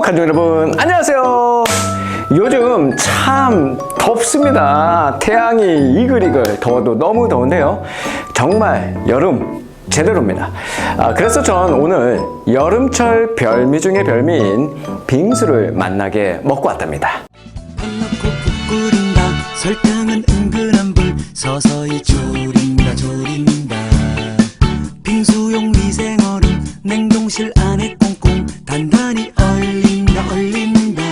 가족 여러분 안녕하세요. 요즘 참 덥습니다. 태양이 이글이글 더워도 너무 더운데요. 정말 여름 제대로입니다. 그래서 전 오늘 여름철 별미 중에 별미인 빙수를 만나게 먹고 왔답니다. 밥 넣고 푹 끓인다. 설탕은 은근한 불 서서히 졸인다 졸인다. 빙수용 미생얼음 냉동실 안에 꽁꽁 단단히 얼린다 얼린다.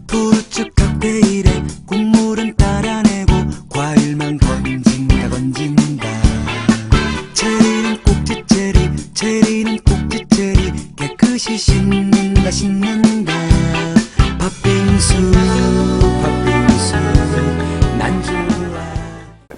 푸르츠 칵테일에 국물은 따라내고 과일만 건진다 건진다. 체리는 꼭지체리 체리는 꼭지체리 깨끗이 씻는다 씻는다. 팥빙수 팥빙수 난 좋아.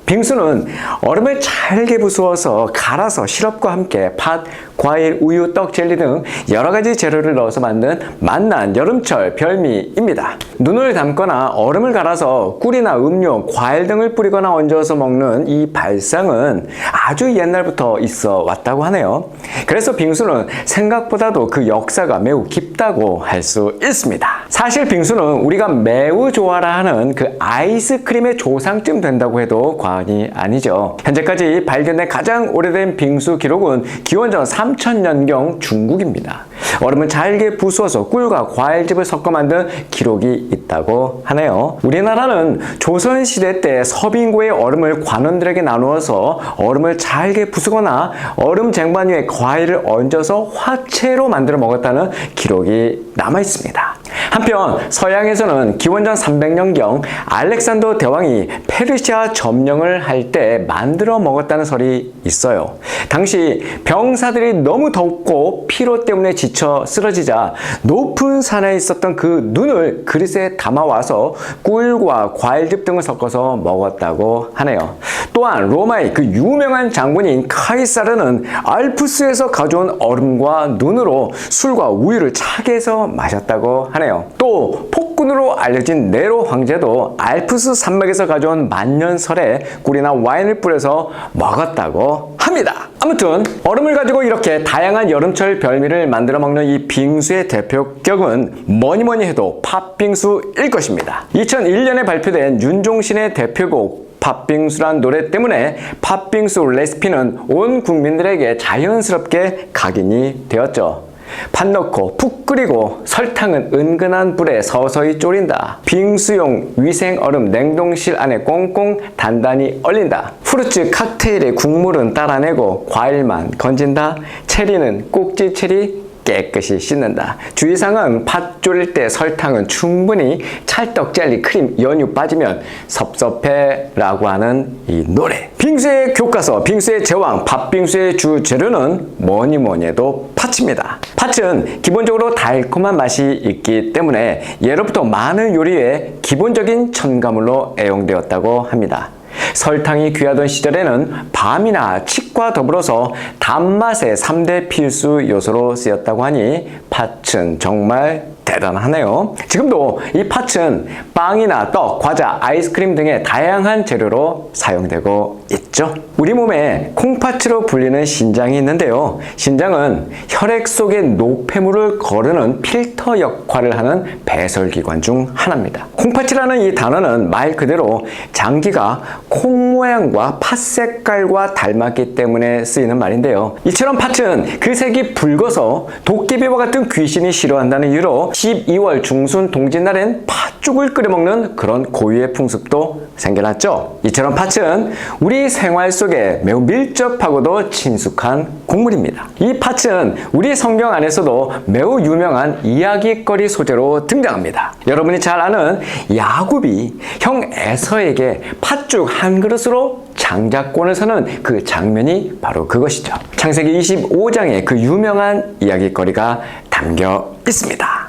빙수는 얼음을 잘게 부수어서 갈아서 시럽과 함께 팥, 과일, 우유, 떡, 젤리 등 여러 가지 재료를 넣어서 만든 맛난 여름철 별미입니다. 눈을 감거나 얼음을 갈아서 꿀이나 음료, 과일 등을 뿌리거나 얹어서 먹는 이 발상은 아주 옛날부터 있어 왔다고 하네요. 그래서 빙수는 생각보다도 그 역사가 매우 깊다고 할 수 있습니다. 사실 빙수는 우리가 매우 좋아라 하는 그 아이스크림의 조상쯤 된다고 해도 과언이 아니죠. 현재까지 발견된 가장 오래된 빙수 기록은 기원전 3000년경 중국입니다. 얼음을 잘게 부수어서 꿀과 과일즙을 섞어 만든 기록이 있다고 하네요. 우리나라는 조선시대 때 서빙고의 얼음을 관원들에게 나누어서 얼음을 잘게 부수거나 얼음 쟁반 위에 과일을 얹어서 화채로 만들어 먹었다는 기록이 남아 있습니다. 한편 서양에서는 기원전 300년경 알렉산더 대왕이 페르시아 점령을 할 때 만들어 먹었다는 설이 있어요. 당시 병사들이 너무 덥고 피로 때문에 지쳐 쓰러지자 높은 산에 있었던 그 눈을 그릇에 담아와서 꿀과 과일즙 등을 섞어서 먹었다고 하네요. 또한 로마의 그 유명한 장군인 카이사르는 알프스에서 가져온 얼음과 눈으로 술과 우유를 차게 해서 마셨다고 하네요. 또 폭군으로 알려진 네로 황제도 알프스 산맥에서 가져온 만년설에 꿀이나 와인을 뿌려서 먹었다고 합니다. 아무튼 얼음을 가지고 이렇게 다양한 여름철 별미를 만들어 먹는 이 빙수의 대표격은 뭐니뭐니 해도 팥빙수일 것입니다. 2001년에 발표된 윤종신의 대표곡 팥빙수란 노래 때문에 팥빙수 레시피는 온 국민들에게 자연스럽게 각인이 되었죠. 팥 넣고 푹 끓이고 설탕은 은근한 불에 서서히 졸인다. 빙수용 위생 얼음 냉동실 안에 꽁꽁 단단히 얼린다. 후르츠 칵테일의 국물은 따라내고 과일만 건진다. 체리는 꼭지 체리 깨끗이 씻는다. 주의사항은 팥 졸일 때 설탕은 충분히 찰떡, 젤리, 크림, 연유 빠지면 섭섭해 라고 하는 이 노래. 빙수의 교과서, 빙수의 제왕, 팥빙수의 주 재료는 뭐니뭐니 해도 팥입니다. 팥은 기본적으로 달콤한 맛이 있기 때문에 예로부터 많은 요리에 기본적인 첨가물로 애용되었다고 합니다. 설탕이 귀하던 시절에는 밤이나 칡과 더불어서 단맛의 3대 필수 요소로 쓰였다고 하니 팥은 정말 대단하네요. 지금도 이 팥은 빵이나 떡, 과자, 아이스크림 등의 다양한 재료로 사용되고 있죠. 우리 몸에 콩팥으로 불리는 신장이 있는데요. 신장은 혈액 속의 노폐물을 거르는 필터 역할을 하는 배설기관 중 하나입니다. 콩팥이라는 이 단어는 말 그대로 장기가 콩 모양과 팥 색깔과 닮았기 때문에 쓰이는 말인데요. 이처럼 팥은 그 색이 붉어서 도깨비와 같은 귀신이 싫어한다는 이유로 12월 중순 동짓날엔 팥죽을 끓여 먹는 그런 고유의 풍습도 생겨났죠. 이처럼 팥은 우리 생활 속에 매우 밀접하고도 친숙한 곡물입니다. 이 팥은 우리 성경 안에서도 매우 유명한 이야기거리 소재로 등장합니다. 여러분이 잘 아는 야곱이 형 에서에게 팥죽 한 그릇으로 장자권을 서는 그 장면이 바로 그것이죠. 창세기 25장에 그 유명한 이야기거리가 담겨 있습니다.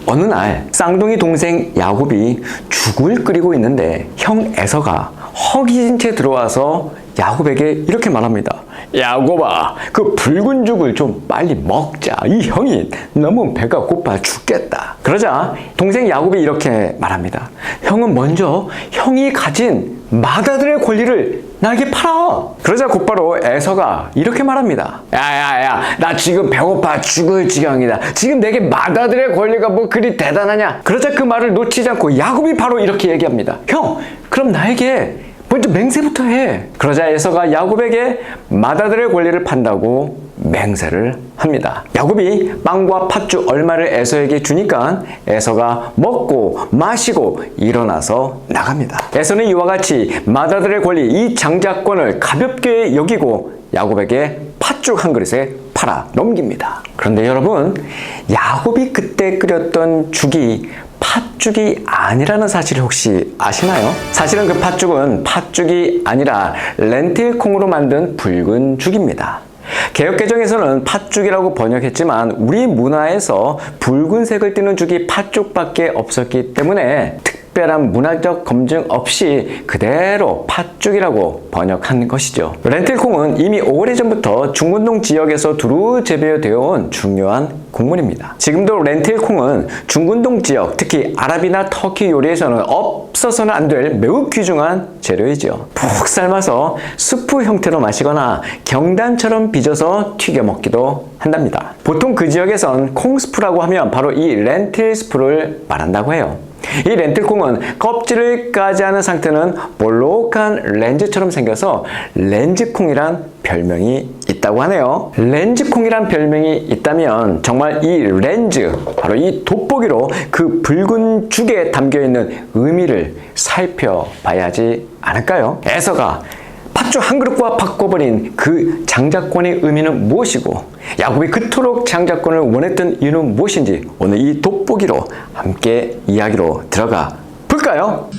어느 날 쌍둥이 동생 야곱이 죽을 끓이고 있는데 형 에서가 허기진 채 들어와서 야곱에게 이렇게 말합니다. 야곱아, 그 붉은 죽을 좀 빨리 먹자. 이 형이 너무 배가 고파 죽겠다. 그러자 동생 야곱이 이렇게 말합니다. 형은 먼저 형이 가진 맏아들의 권리를 나에게 팔아. 그러자 곧바로 에서가 이렇게 말합니다. 야야야, 나 지금 배고파 죽을 지경이다. 지금 내게 맏아들의 권리가 뭐 그리 대단하냐. 그러자 그 말을 놓치지 않고 야곱이 바로 이렇게 얘기합니다. 형, 그럼 나에게 먼저 맹세부터 해. 그러자 에서가 야곱에게 맏아들의 권리를 판다고 맹세를 합니다. 야곱이 빵과 팥죽 얼마를 에서에게 주니까 에서가 먹고 마시고 일어나서 나갑니다. 에서는 이와 같이 맏아들의 권리, 이 장자권을 가볍게 여기고 야곱에게 팥죽 한 그릇에 팔아 넘깁니다. 그런데 여러분, 야곱이 그때 끓였던 죽이 팥죽이 아니라는 사실을 혹시 아시나요? 사실은 그 팥죽은 팥죽이 아니라 렌틸콩으로 만든 붉은 죽입니다. 개역개정에서는 팥죽이라고 번역했지만 우리 문화에서 붉은색을 띠는 죽이 팥죽밖에 없었기 때문에 특별한 문화적 검증 없이 그대로 팥죽이라고 번역한 것이죠. 렌틸콩은 이미 오래전부터 중근동 지역에서 두루 재배되어 온 중요한 곡물입니다. 지금도 렌틸콩은 중근동 지역, 특히 아랍이나 터키 요리에서는 없어서는 안 될 매우 귀중한 재료이죠. 푹 삶아서 수프 형태로 마시거나 경단처럼 빚어서 튀겨 먹기도 한답니다. 보통 그 지역에선 콩스프라고 하면 바로 이 렌틸 스프를 말한다고 해요. 이 렌틸콩은 껍질을 까지 않은 상태는 볼록한 렌즈처럼 생겨서 렌즈콩이란 별명이 있다고 하네요. 렌즈콩이란 별명이 있다면 정말 이 렌즈, 바로 이 돋보기로 그 붉은 죽에 담겨있는 의미를 살펴봐야 하지 않을까요? 에서가 팥죽 한 그릇과 바꿔버린 그 장자권의 의미는 무엇이고 야곱이 그토록 장자권을 원했던 이유는 무엇인지 오늘 이 돋보기로 함께 이야기로 들어가 볼까요?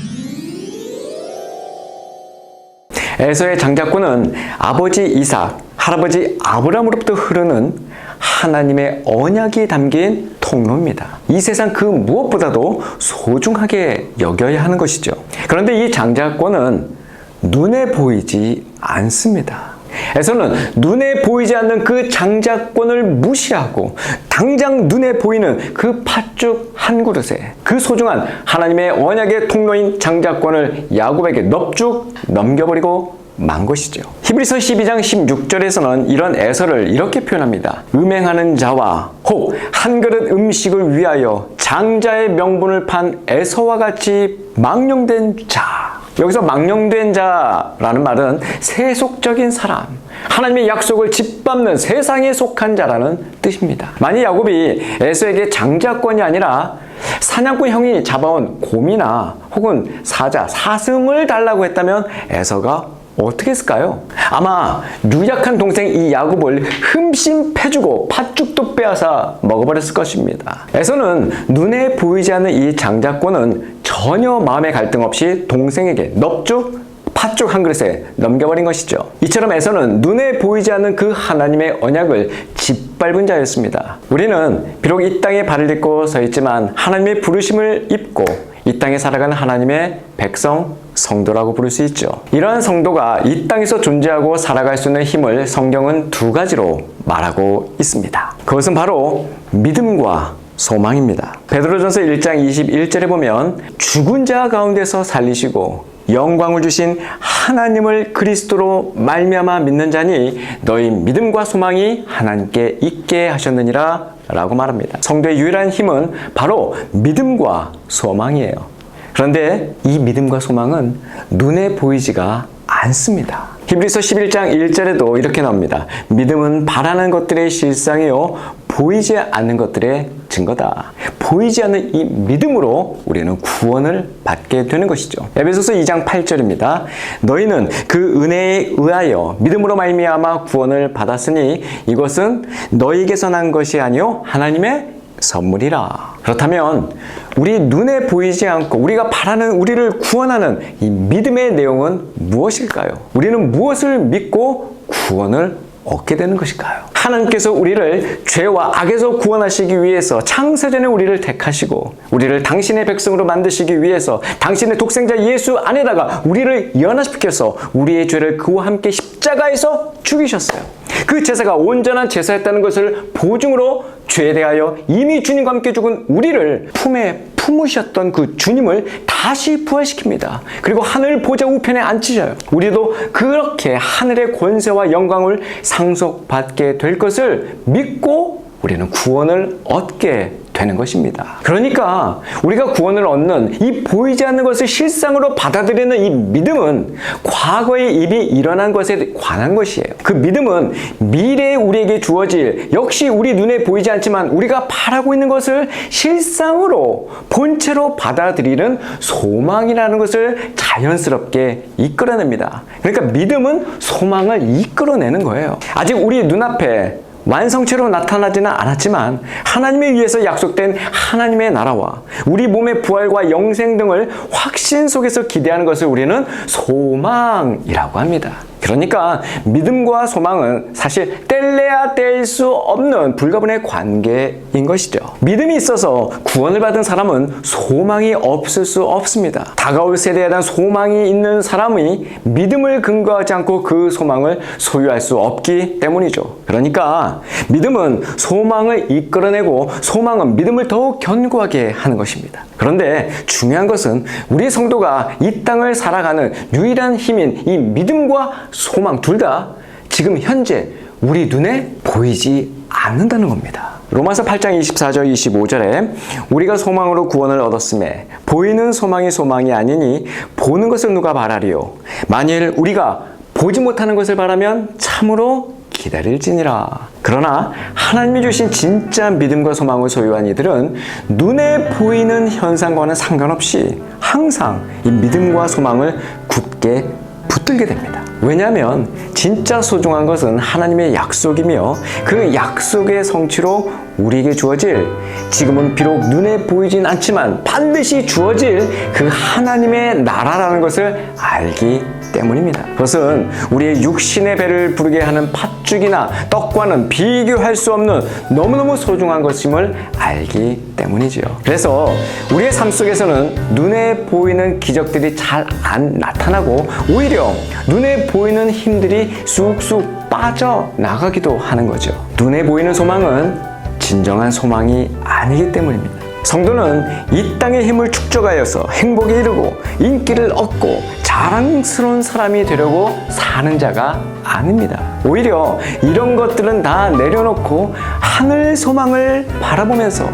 에서의 장자권은 아버지 이삭, 할아버지 아브라함으로부터 흐르는 하나님의 언약이 담긴 통로입니다. 이 세상 그 무엇보다도 소중하게 여겨야 하는 것이죠. 그런데 이 장자권은 눈에 보이지 않습니다. 에서는 눈에 보이지 않는 그 장자권을 무시하고 당장 눈에 보이는 그 팥죽 한 그릇에 그 소중한 하나님의 언약의 통로인 장자권을 야곱에게 넙죽 넘겨버리고 만 것이죠. 히브리서 12장 16절에서는 이런 에서를 이렇게 표현합니다. 음행하는 자와 혹 한 그릇 음식을 위하여 장자의 명분을 판 에서와 같이 망령된 자. 여기서 망령된 자라는 말은 세속적인 사람, 하나님의 약속을 짓밟는 세상에 속한 자라는 뜻입니다. 만약 야곱이 에서에게 장자권이 아니라 사냥꾼 형이 잡아온 곰이나 혹은 사자, 사슴을 달라고 했다면 에서가 어떻게 했을까요? 아마 유약한 동생 이 야곱을 흠씬 패주고 팥죽도 빼앗아 먹어버렸을 것입니다. 에서는 눈에 보이지 않는 이 장자권은 전혀 마음의 갈등 없이 동생에게 넙죽, 팥죽 한 그릇에 넘겨버린 것이죠. 이처럼 에서는 눈에 보이지 않는 그 하나님의 언약을 짓밟은 자였습니다. 우리는 비록 이 땅에 발을 딛고 서 있지만 하나님의 부르심을 입고 이 땅에 살아가는 하나님의 백성, 성도라고 부를 수 있죠. 이러한 성도가 이 땅에서 존재하고 살아갈 수 있는 힘을 성경은 두 가지로 말하고 있습니다. 그것은 바로 믿음과 소망입니다. 베드로전서 1장 21절에 보면 죽은 자 가운데서 살리시고 영광을 주신 하나님을 그리스도로 말미암아 믿는 자니 너희 믿음과 소망이 하나님께 있게 하셨느니라 라고 말합니다. 성도의 유일한 힘은 바로 믿음과 소망이에요. 그런데 이 믿음과 소망은 눈에 보이지가 않습니다. 히브리서 11장 1절에도 이렇게 나옵니다. 믿음은 바라는 것들의 실상이요 보이지 않는 것들의 증거다. 보이지 않는 이 믿음으로 우리는 구원을 받게 되는 것이죠. 에베소서 2장 8절입니다. 너희는 그 은혜에 의하여 믿음으로 말미암아 구원을 받았으니 이것은 너희에게서 난 것이 아니요 하나님의 선물이라. 그렇다면 우리 눈에 보이지 않고 우리가 바라는 우리를 구원하는 이 믿음의 내용은 무엇일까요? 우리는 무엇을 믿고 구원을 얻게 되는 것일까요? 하나님께서 우리를 죄와 악에서 구원하시기 위해서 창세전에 우리를 택하시고 우리를 당신의 백성으로 만드시기 위해서 당신의 독생자 예수 안에다가 우리를 연합시켜서 우리의 죄를 그와 함께 십자가에서 죽이셨어요. 그 제사가 온전한 제사였다는 것을 보증으로 죄에 대하여 이미 주님과 함께 죽은 우리를 품에 품으셨던 그 주님을 다시 부활시킵니다. 그리고 하늘 보좌 우편에 앉히셔요. 우리도 그렇게 하늘의 권세와 영광을 상속받게 될 것을 믿고 우리는 구원을 얻게 되는 것입니다. 그러니까 우리가 구원을 얻는 이 보이지 않는 것을 실상으로 받아들이는 이 믿음은 과거에 이미 일어난 것에 관한 것이에요. 그 믿음은 미래에 우리에게 주어질, 역시 우리 눈에 보이지 않지만 우리가 바라고 있는 것을 실상으로 본체로 받아들이는 소망이라는 것을 자연스럽게 이끌어냅니다. 그러니까 믿음은 소망을 이끌어내는 거예요. 아직 우리 눈앞에 완성체로 나타나지는 않았지만 하나님에 의해서 약속된 하나님의 나라와 우리 몸의 부활과 영생 등을 확신 속에서 기대하는 것을 우리는 소망이라고 합니다. 그러니까 믿음과 소망은 사실 뗄래야 뗄 수 없는 불가분의 관계인 것이죠. 믿음이 있어서 구원을 받은 사람은 소망이 없을 수 없습니다. 다가올 세대에 대한 소망이 있는 사람이 믿음을 근거하지 않고 그 소망을 소유할 수 없기 때문이죠. 그러니까 믿음은 소망을 이끌어내고 소망은 믿음을 더욱 견고하게 하는 것입니다. 그런데 중요한 것은 우리 성도가 이 땅을 살아가는 유일한 힘인 이 믿음과 소망 둘 다 지금 현재 우리 눈에 보이지 않는다는 겁니다. 로마서 8장 24절 25절에 우리가 소망으로 구원을 얻었음에 보이는 소망이 소망이 아니니 보는 것을 누가 바라리요. 만일 우리가 보지 못하는 것을 바라면 참으로 기다릴지니라. 그러나 하나님이 주신 진짜 믿음과 소망을 소유한 이들은 눈에 보이는 현상과는 상관없이 항상 이 믿음과 소망을 굳게 붙들게 됩니다. 왜냐하면 진짜 소중한 것은 하나님의 약속이며 그 약속의 성취로 우리에게 주어질, 지금은 비록 눈에 보이진 않지만 반드시 주어질 그 하나님의 나라라는 것을 알기 때문입니다. 그것은 우리의 육신의 배를 부르게 하는 팥죽이나 떡과는 비교할 수 없는 너무너무 소중한 것임을 알기 때문이지요. 그래서 우리의 삶 속에서는 눈에 보이는 기적들이 잘 안 나타나고 오히려 눈에 보이는 힘들이 쑥쑥 빠져나가기도 하는 거죠. 눈에 보이는 소망은 진정한 소망이 아니기 때문입니다. 성도는 이 땅의 힘을 축적하여서 행복에 이르고 인기를 얻고 자랑스러운 사람이 되려고 사는 자가 아닙니다. 오히려 이런 것들은 다 내려놓고 하늘 소망을 바라보면서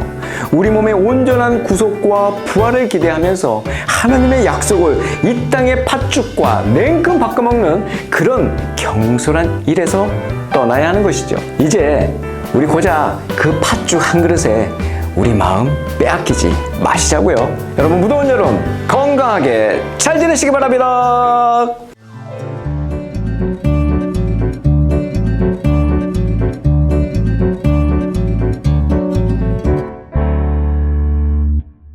우리 몸의 온전한 구속과 부활을 기대하면서 하나님의 약속을 이 땅의 팥죽과 냉큼 바꿔먹는 그런 경솔한 일에서 떠나야 하는 것이죠. 이제 우리 고작 그 팥죽 한 그릇에 우리 마음 빼앗기지 마시자고요. 여러분, 무더운 여름 건강하게 잘 지내시기 바랍니다.